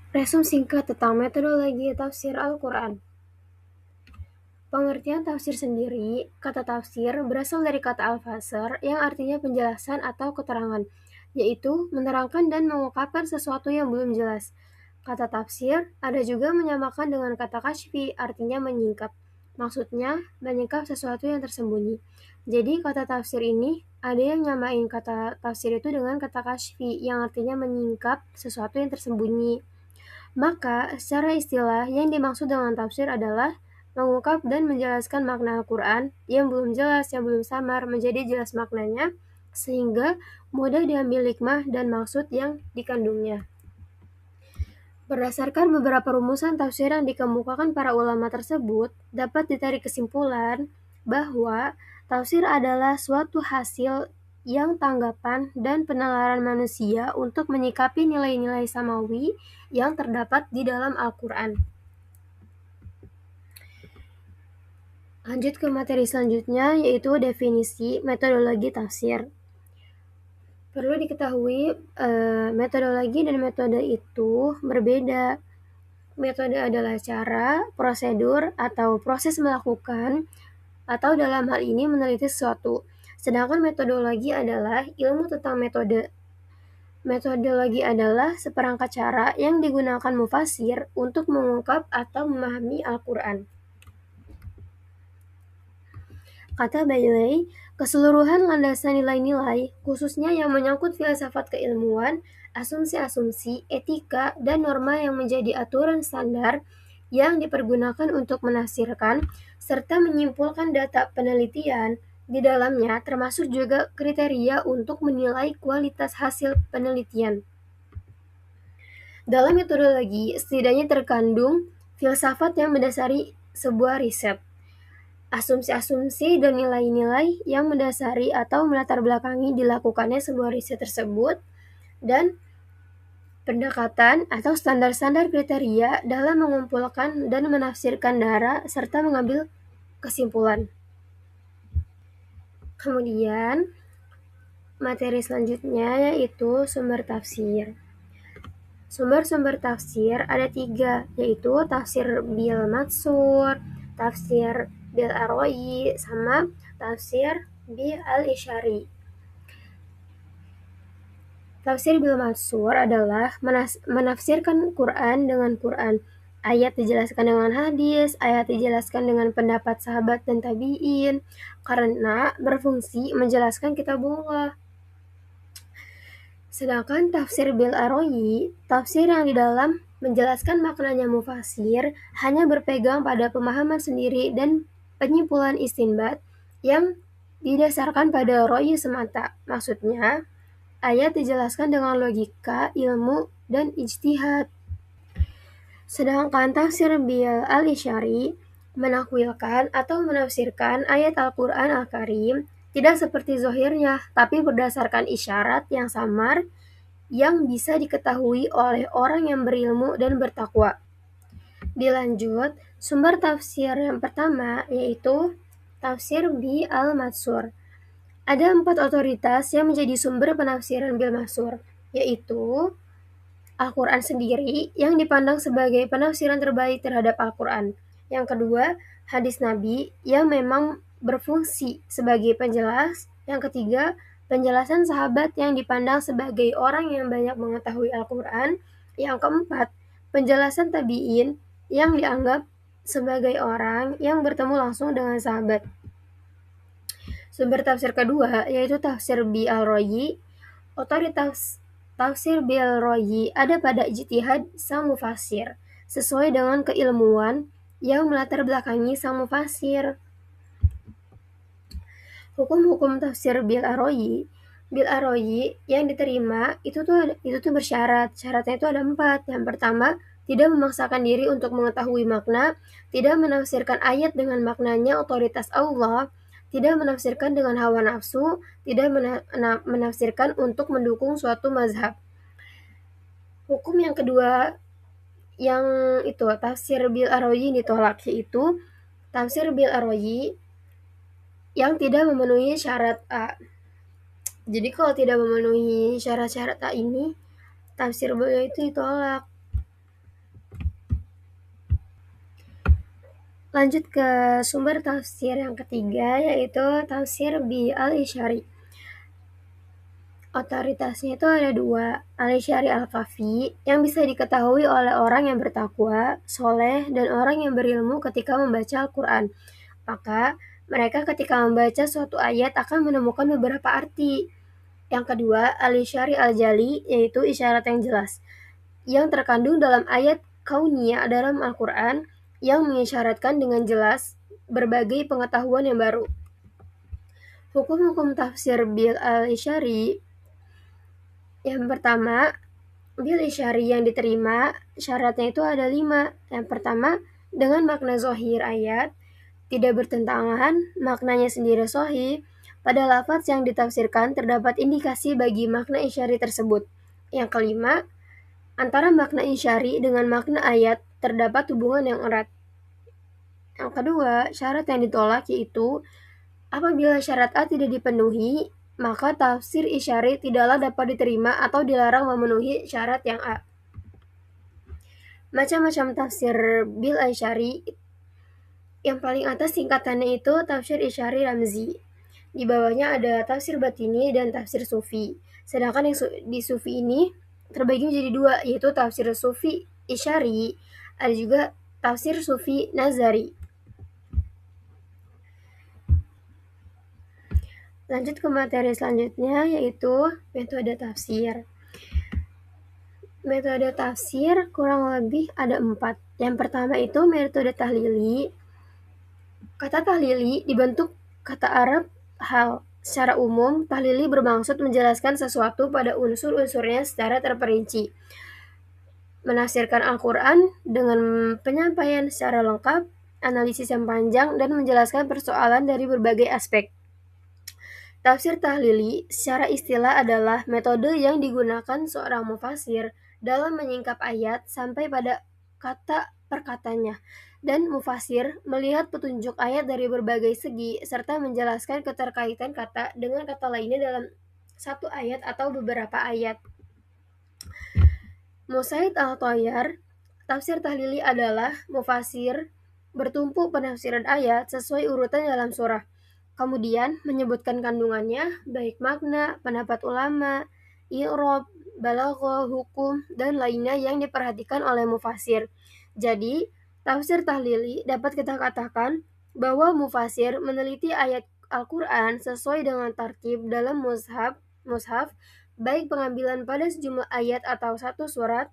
Resum singkat tentang metodologi tafsir Al-Quran. Pengertian tafsir sendiri, kata tafsir berasal dari kata al-fasr yang artinya penjelasan atau keterangan, yaitu menerangkan dan mengungkapkan sesuatu yang belum jelas. Kata tafsir ada juga menyamakan dengan kata kashfi, artinya menyingkap. Maksudnya, menyingkap sesuatu yang tersembunyi. Jadi kata tafsir ini ada yang nyamain kata tafsir itu dengan kata kashfi yang artinya menyingkap sesuatu yang tersembunyi. Maka, secara istilah, yang dimaksud dengan tafsir adalah mengungkap dan menjelaskan makna Al-Quran yang belum jelas, yang belum samar, menjadi jelas maknanya, sehingga mudah diambil hikmah dan maksud yang dikandungnya. Berdasarkan beberapa rumusan tafsir yang dikemukakan para ulama tersebut, dapat ditarik kesimpulan bahwa tafsir adalah suatu hasil yang tanggapan dan penalaran manusia untuk menyikapi nilai-nilai samawi yang terdapat di dalam Al-Quran. Lanjut ke materi selanjutnya, yaitu definisi metodologi tafsir. Perlu diketahui, metodologi dan metode itu berbeda. Metode adalah cara, prosedur, atau proses melakukan, atau dalam hal ini meneliti sesuatu. Sedangkan metodologi adalah ilmu tentang metode. Metodologi adalah seperangkat cara yang digunakan mufasir untuk mengungkap atau memahami Al-Quran. Kata Bailey, keseluruhan landasan nilai-nilai, khususnya yang menyangkut filsafat keilmuan, asumsi-asumsi, etika, dan norma yang menjadi aturan standar yang dipergunakan untuk menafsirkan serta menyimpulkan data penelitian di dalamnya, termasuk juga kriteria untuk menilai kualitas hasil penelitian. Dalam metodologi, setidaknya terkandung filsafat yang mendasari sebuah riset, asumsi-asumsi dan nilai-nilai yang mendasari atau melatar belakangi dilakukannya sebuah riset tersebut, dan pendekatan atau standar-standar kriteria dalam mengumpulkan dan menafsirkan data serta mengambil kesimpulan. Kemudian, materi selanjutnya yaitu sumber tafsir. Sumber-sumber tafsir ada 3, yaitu tafsir bil matsur, tafsir bil aroi, sama tafsir bil al-isyari. Tafsir bil matsur adalah menafsirkan Quran dengan Quran. Ayat dijelaskan dengan hadis, ayat dijelaskan dengan pendapat sahabat dan tabi'in, karena berfungsi menjelaskan kitabullah. Sedangkan tafsir bil aroi, tafsir yang di dalam menjelaskan maknanya mufasir, hanya berpegang pada pemahaman sendiri dan penyimpulan istinbat yang didasarkan pada ro'i semata. Maksudnya, ayat dijelaskan dengan logika, ilmu, dan ijtihad. Sedangkan tafsir bil al-isyari menakwilkan atau menafsirkan ayat Al-Quran Al-Karim tidak seperti zohirnya, tapi berdasarkan isyarat yang samar yang bisa diketahui oleh orang yang berilmu dan bertakwa. Dilanjut, sumber tafsir yang pertama yaitu tafsir bi al-matsur. Ada 4 otoritas yang menjadi sumber penafsiran bil matsur, yaitu Al-Quran sendiri yang dipandang sebagai penafsiran terbaik terhadap Al-Quran. Yang kedua, hadis Nabi yang memang berfungsi sebagai penjelas. Yang ketiga, penjelasan sahabat yang dipandang sebagai orang yang banyak mengetahui Al-Quran. Yang keempat, penjelasan tabi'in yang dianggap sebagai orang yang bertemu langsung dengan sahabat. Sumber tafsir kedua yaitu tafsir bi al-Rayi. Otoritas tafsir bi al-Rayi ada pada ijtihad sang mufasir, sesuai dengan keilmuan yang melatar belakangi sang mufasir. Hukum-hukum tafsir bil arroyi yang diterima itu tuh bersyarat. Syaratnya itu ada 4. Yang pertama, tidak memaksakan diri untuk mengetahui makna, tidak menafsirkan ayat dengan maknanya otoritas Allah, tidak menafsirkan dengan hawa nafsu, tidak menafsirkan untuk mendukung suatu mazhab. Hukum yang kedua yang itu tafsir bil arroyi ditolak, yaitu tafsir bil arroyi yang tidak memenuhi syarat A. Jadi kalau tidak memenuhi syarat-syarat A ini, tafsir beliau itu ditolak. Lanjut ke sumber tafsir yang ketiga, yaitu tafsir Bi al-Isyari. Otoritasnya itu ada dua, Al-Isyari Al-Kafi, yang bisa diketahui oleh orang yang bertakwa, soleh, dan orang yang berilmu ketika membaca Al-Quran. Maka, mereka ketika membaca suatu ayat akan menemukan beberapa arti. Yang kedua, Al-Isyari Al-Jali, yaitu isyarat yang jelas, yang terkandung dalam ayat kauniyah dalam Al-Quran, yang mengisyaratkan dengan jelas berbagai pengetahuan yang baru. Hukum-hukum tafsir Bil al-Isyari. Yang pertama, Bil isyari yang diterima, syaratnya itu ada 5. Yang pertama, dengan makna zohir ayat, tidak bertentangan, maknanya sendiri sahih, pada lafaz yang ditafsirkan terdapat indikasi bagi makna isyari tersebut. Yang kelima, antara makna isyari dengan makna ayat terdapat hubungan yang erat. Yang kedua, syarat yang ditolak yaitu apabila syarat A tidak dipenuhi, maka tafsir isyari tidaklah dapat diterima atau dilarang memenuhi syarat yang A. Macam-macam tafsir bil isyari. Yang paling atas singkatannya itu tafsir isyari ramzi. Di bawahnya ada tafsir batini dan tafsir sufi. Sedangkan yang di sufi ini terbagi menjadi dua, yaitu tafsir sufi isyari, ada juga tafsir sufi nazari. Lanjut ke materi selanjutnya, yaitu metode tafsir. Metode tafsir kurang lebih ada 4. Yang pertama itu metode tahlili. Kata tahlili dibentuk kata Arab hal. Secara umum, tahlili bermaksud menjelaskan sesuatu pada unsur-unsurnya secara terperinci. Menafsirkan Al-Quran dengan penyampaian secara lengkap, analisis yang panjang, dan menjelaskan persoalan dari berbagai aspek. Tafsir tahlili secara istilah adalah metode yang digunakan seorang mufasir dalam menyingkap ayat sampai pada kata per katanya, dan mufasir melihat petunjuk ayat dari berbagai segi serta menjelaskan keterkaitan kata dengan kata lainnya dalam satu ayat atau beberapa ayat. Musaid al-Tayyar, tafsir tahlili adalah mufasir bertumpu penafsiran ayat sesuai urutan dalam surah, kemudian menyebutkan kandungannya, baik makna, pendapat ulama, i'rab, balaghah, hukum, dan lainnya yang diperhatikan oleh mufasir. Jadi, tafsir tahlili dapat kita katakan bahwa mufasir meneliti ayat Al-Quran sesuai dengan tartib dalam mushaf, baik pengambilan pada sejumlah ayat atau satu surat,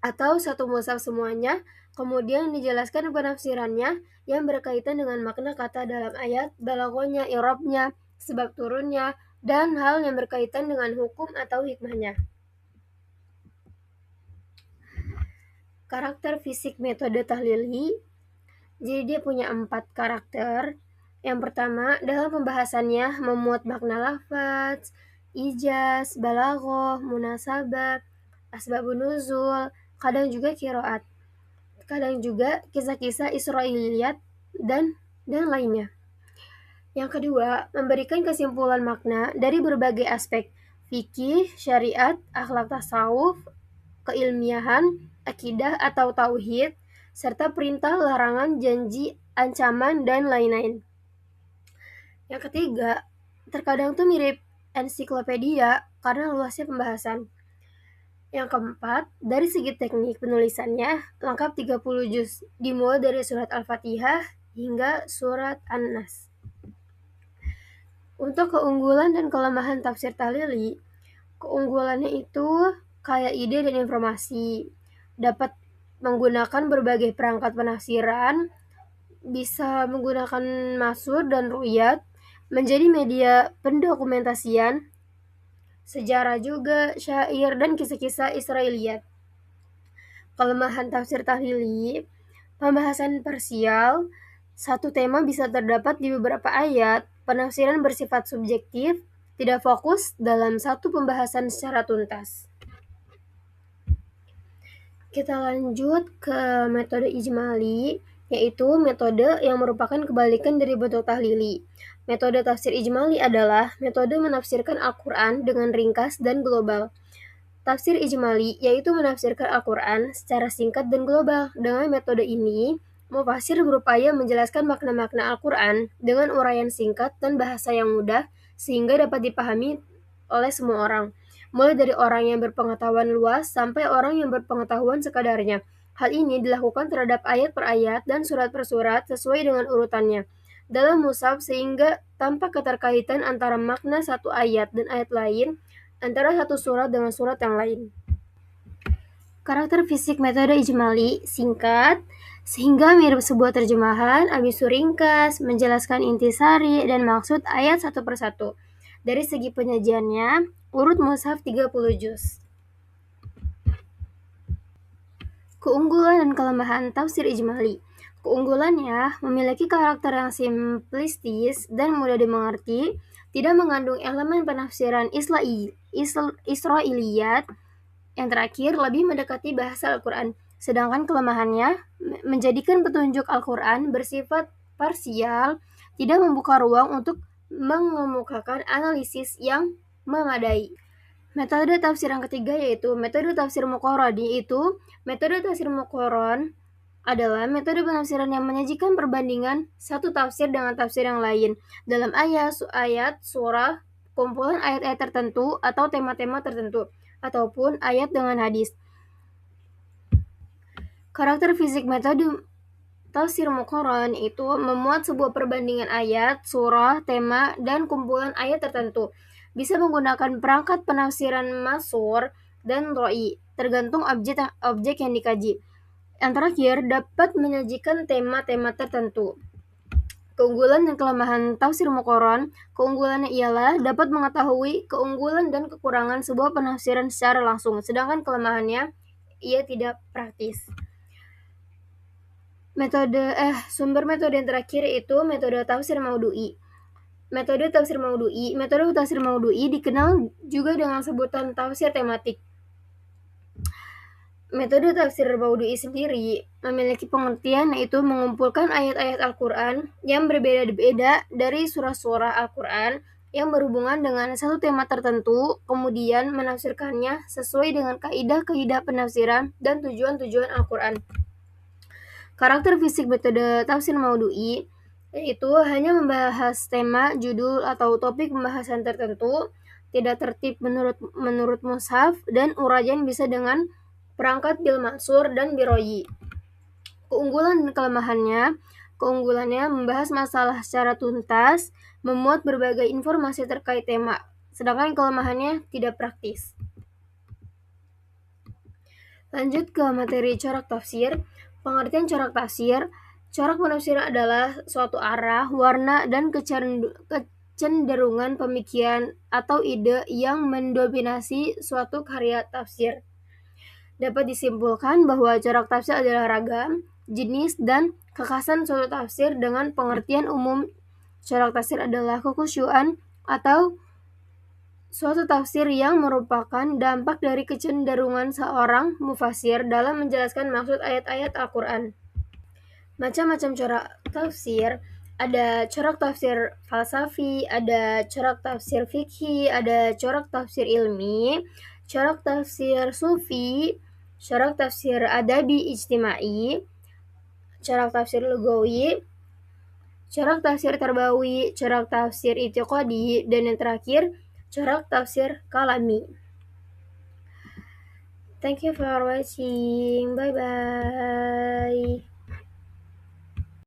atau satu mushaf semuanya, kemudian dijelaskan penafsirannya yang berkaitan dengan makna kata dalam ayat, balaghahnya, i'rabnya, sebab turunnya, dan hal yang berkaitan dengan hukum atau hikmahnya. Karakter fisik metode tahlili. Jadi dia punya 4 karakter. Yang pertama, dalam pembahasannya memuat makna lafaz, ijaz, balaghah, munasabah, asbabun nuzul, kadang juga qiraat, kadang juga kisah-kisah Israiliyat dan lainnya. Yang kedua, memberikan kesimpulan makna dari berbagai aspek fikih, syariat, akhlak tasawuf, keilmiahan, akidah atau tauhid, serta perintah, larangan, janji, ancaman, dan lain-lain. Yang ketiga, terkadang tuh mirip ensiklopedia karena luasnya pembahasan. Yang keempat, dari segi teknik penulisannya lengkap 30 juz, dimulai dari surat Al-Fatihah hingga surat An-Nas. Untuk keunggulan dan kelemahan tafsir tahlili, keunggulannya itu kaya ide dan informasi, dapat menggunakan berbagai perangkat penafsiran, bisa menggunakan masur dan ru'yat, menjadi media pendokumentasian, sejarah juga, syair, dan kisah-kisah Israiliyat. Kelemahan tafsir tahlili, pembahasan parsial, satu tema bisa terdapat di beberapa ayat, penafsiran bersifat subjektif, tidak fokus dalam satu pembahasan secara tuntas. Kita lanjut ke metode ijmali, yaitu metode yang merupakan kebalikan dari bentuk tahlili. Metode tafsir ijmali adalah metode menafsirkan Al-Quran dengan ringkas dan global. Tafsir ijmali yaitu menafsirkan Al-Quran secara singkat dan global. Dengan metode ini, Mufasir berupaya menjelaskan makna-makna Al-Quran dengan uraian singkat dan bahasa yang mudah sehingga dapat dipahami oleh semua orang, mulai dari orang yang berpengetahuan luas sampai orang yang berpengetahuan sekadarnya. Hal ini dilakukan terhadap ayat per ayat dan surat per surat sesuai dengan urutannya dalam mushaf sehingga tampak keterkaitan antara makna satu ayat dan ayat lain, antara satu surat dengan surat yang lain. Karakter fisik metode ijmali singkat, sehingga mirip sebuah terjemahan, habis ringkas, menjelaskan intisari dan maksud ayat satu persatu. Dari segi penyajiannya, urut mushaf 30 juz. Keunggulan dan kelemahan tafsir ijmali. Keunggulannya memiliki karakter yang simplistis dan mudah dimengerti, tidak mengandung elemen penafsiran Israiliyat. Yang terakhir, lebih mendekati bahasa Al-Quran. Sedangkan kelemahannya menjadikan petunjuk Al-Quran bersifat parsial, tidak membuka ruang untuk mengemukakan analisis yang memadai. Metode tafsir yang ketiga yaitu metode tafsir muqarrad, yaitu metode tafsir muqarrad adalah metode penafsiran yang menyajikan perbandingan satu tafsir dengan tafsir yang lain dalam ayat, surah, kumpulan ayat-ayat tertentu atau tema-tema tertentu, ataupun ayat dengan hadis. Karakter fisik metode tafsir muqarrad itu memuat sebuah perbandingan ayat, surah, tema, dan kumpulan ayat tertentu. Bisa menggunakan perangkat penafsiran masur dan roi, tergantung objek yang dikaji. Yang terakhir, dapat menyajikan tema-tema tertentu. Keunggulan dan kelemahan tafsir muqarrad. Keunggulannya ialah dapat mengetahui keunggulan dan kekurangan sebuah penafsiran secara langsung, sedangkan kelemahannya ia tidak praktis. Sumber metode yang terakhir itu metode tafsir maudu'i. Metode tafsir maudu'i dikenal juga dengan sebutan tafsir tematik. Metode tafsir maudu'i sendiri memiliki pengertian yaitu mengumpulkan ayat-ayat Al-Quran yang berbeda-beda dari surah-surah Al-Quran yang berhubungan dengan satu tema tertentu, kemudian menafsirkannya sesuai dengan kaidah-kaidah penafsiran dan tujuan-tujuan Al-Quran. Karakter fisik metode tafsir maudu'i yaitu hanya membahas tema, judul, atau topik pembahasan tertentu, tidak tertib menurut mushaf, dan uraian bisa dengan perangkat bil mansur dan biroyi. Keunggulan dan kelemahannya. Keunggulannya membahas masalah secara tuntas, memuat berbagai informasi terkait tema, sedangkan kelemahannya tidak praktis. Lanjut ke materi corak tafsir. Pengertian corak tafsir. Corak penafsiran adalah suatu arah, warna, dan kecenderungan pemikiran atau ide yang mendominasi suatu karya tafsir. Dapat disimpulkan bahwa corak tafsir adalah ragam, jenis, dan kekhasan suatu tafsir dengan pengertian umum. Corak tafsir adalah kekhusyuan atau suatu tafsir yang merupakan dampak dari kecenderungan seorang mufasir dalam menjelaskan maksud ayat-ayat Al-Quran. Macam-macam corak tafsir. Ada corak tafsir falsafi, ada corak tafsir fikhi, ada corak tafsir ilmi, corak tafsir sufi, corak tafsir adabi ijtimai, corak tafsir lugawi, corak tafsir tarbawi, corak tafsir i'tiqadi, dan yang terakhir, corak tafsir kalami. Thank you for watching. Bye bye.